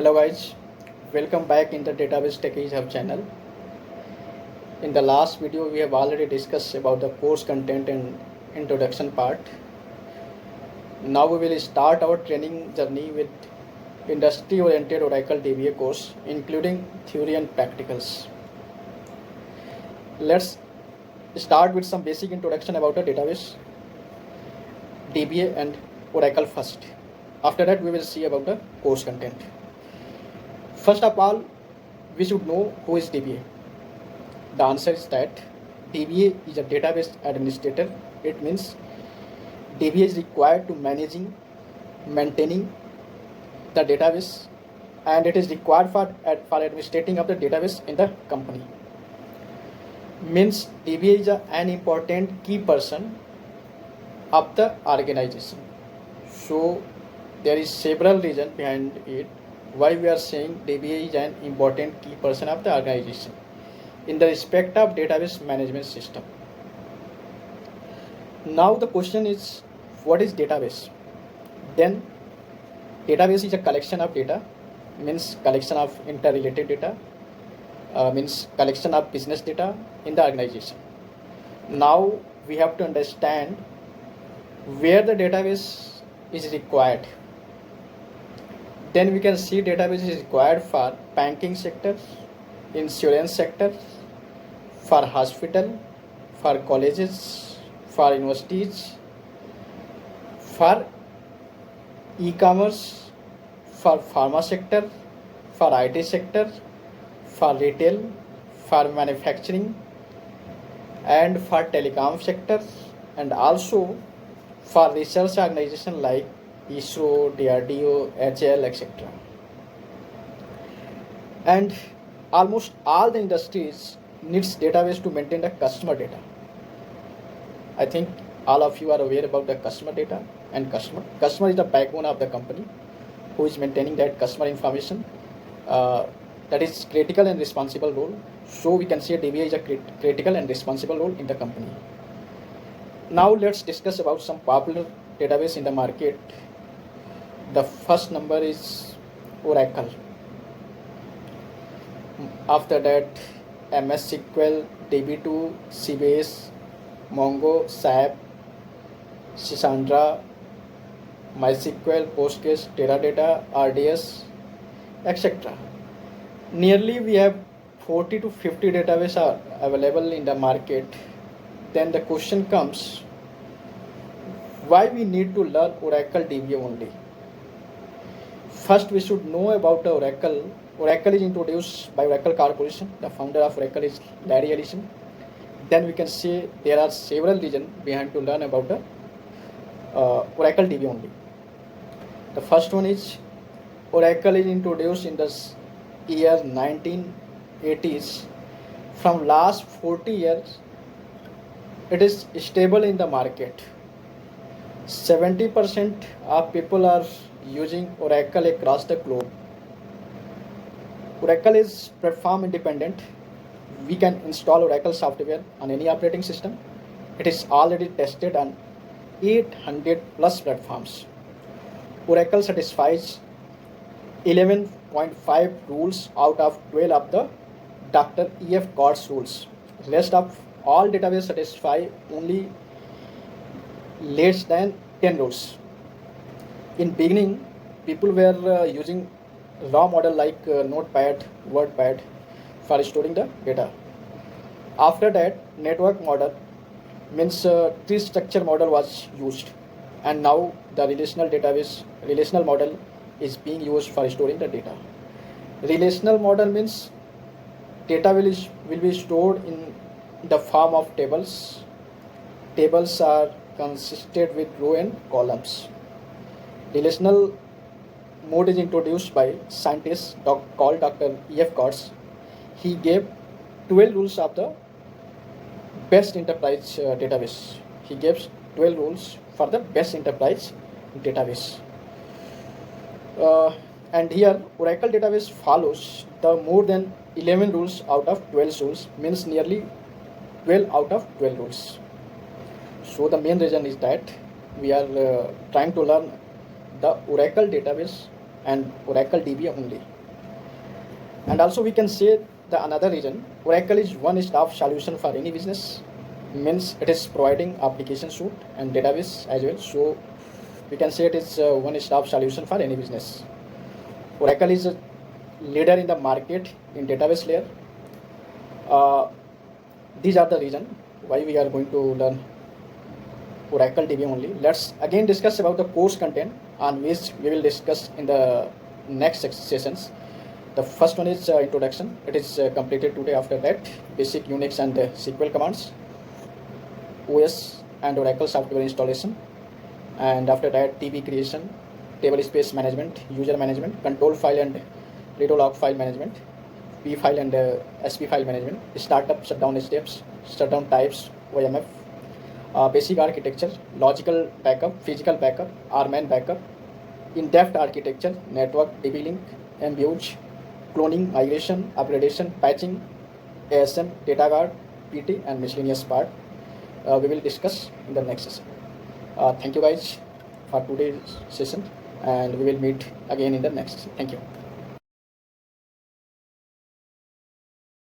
Hello guys, welcome back in the Database Techies Hub channel. In the last video we have already discussed about the course content and introduction part. Now we will start our training journey with industry oriented Oracle DBA course including theory and practicals. Let's start with some basic introduction about the database, DBA and Oracle first. After that we will see about the course content. First of all, we should know who is DBA. The answer is that DBA is a database administrator. It means DBA is required to maintaining the database, and it is required for administrating of the database in the company. Means DBA is an important key person of the organization. So there is several reasons behind it why we are saying DBA is an important key person of the organization in the respect of database management system. Now the question is, what is database? Then database is a collection of data, means collection of interrelated data, means collection of business data in the organization. Now we have to understand where the database is required. Then we can see database is required for banking sector, insurance sector, for hospital, for colleges, for universities, for e-commerce, for pharma sector, for IT sector, for retail, for manufacturing, and for telecom sector, and also for research organization like ISRO, DRDO, HL, etc. And almost all the industries needs database to maintain the customer data. I think all of you are aware about the customer data and customer is the backbone of the company who is maintaining that customer information. That is critical and responsible role. So we can say DBA is a critical and responsible role in the company. Now let's discuss about some popular database in the market. The first number is Oracle. After that, MS SQL, DB2, CBase, Mongo, SAP, Cassandra, MySQL, Postgres, Teradata, RDS, etc. Nearly we have 40 to 50 databases are available in the market. Then the question comes, why we need to learn Oracle DBA only? First, we should know about the Oracle. Oracle is introduced by Oracle Corporation. The founder of Oracle is Larry Ellison. Then we can say there are several reasons behind to learn about the Oracle DBA only. The first one is Oracle is introduced in the year 1980s. From last 40 years, it is stable in the market. 70% of people are using Oracle across the globe. Oracle is platform independent. We can install Oracle software on any operating system. It is already tested on 800 plus platforms. Oracle satisfies 11.5 rules out of 12 of the Dr. E.F. Codd's rules. Rest of all databases satisfy only less than 10 rules. In beginning, people were using raw model like Notepad, WordPad for storing the data. After that, network model means tree structure model was used, and now the relational model is being used for storing the data. Relational model means data will be stored in the form of tables. Tables are consisted with row and columns. Relational mode is introduced by scientist called Dr. E.F. Codd. He gave 12 rules of the best enterprise database. He gives 12 rules for the best enterprise database. And here Oracle database follows the more than 11 rules out of 12 rules, means nearly 12 out of 12 rules. So the main reason is that we are trying to learn the Oracle database and Oracle DBA only. And also we can say the another reason, Oracle is one-stop solution for any business, means it is providing application suite and database as well. So we can say it is a one-stop solution for any business. Oracle is a leader in the market in database layer. These are the reason why we are going to learn Oracle DB only. Let's again discuss about the course content on which we will discuss in the next sessions. The first one is introduction. It is completed today. After that, basic Unix and SQL commands, OS and Oracle software installation, and after that DB creation, table space management, user management, control file and redo log file management, P file and SP file management, startup shutdown steps, shutdown types, OMF, basic architecture, logical backup, physical backup, RMAN backup, in-depth architecture, network, DB link, MBUge, cloning, migration, upgradation, patching, ASM, data guard, PT, and miscellaneous part. We will discuss in the next session. Thank you guys for today's session, and we will meet again in the next session. Thank you.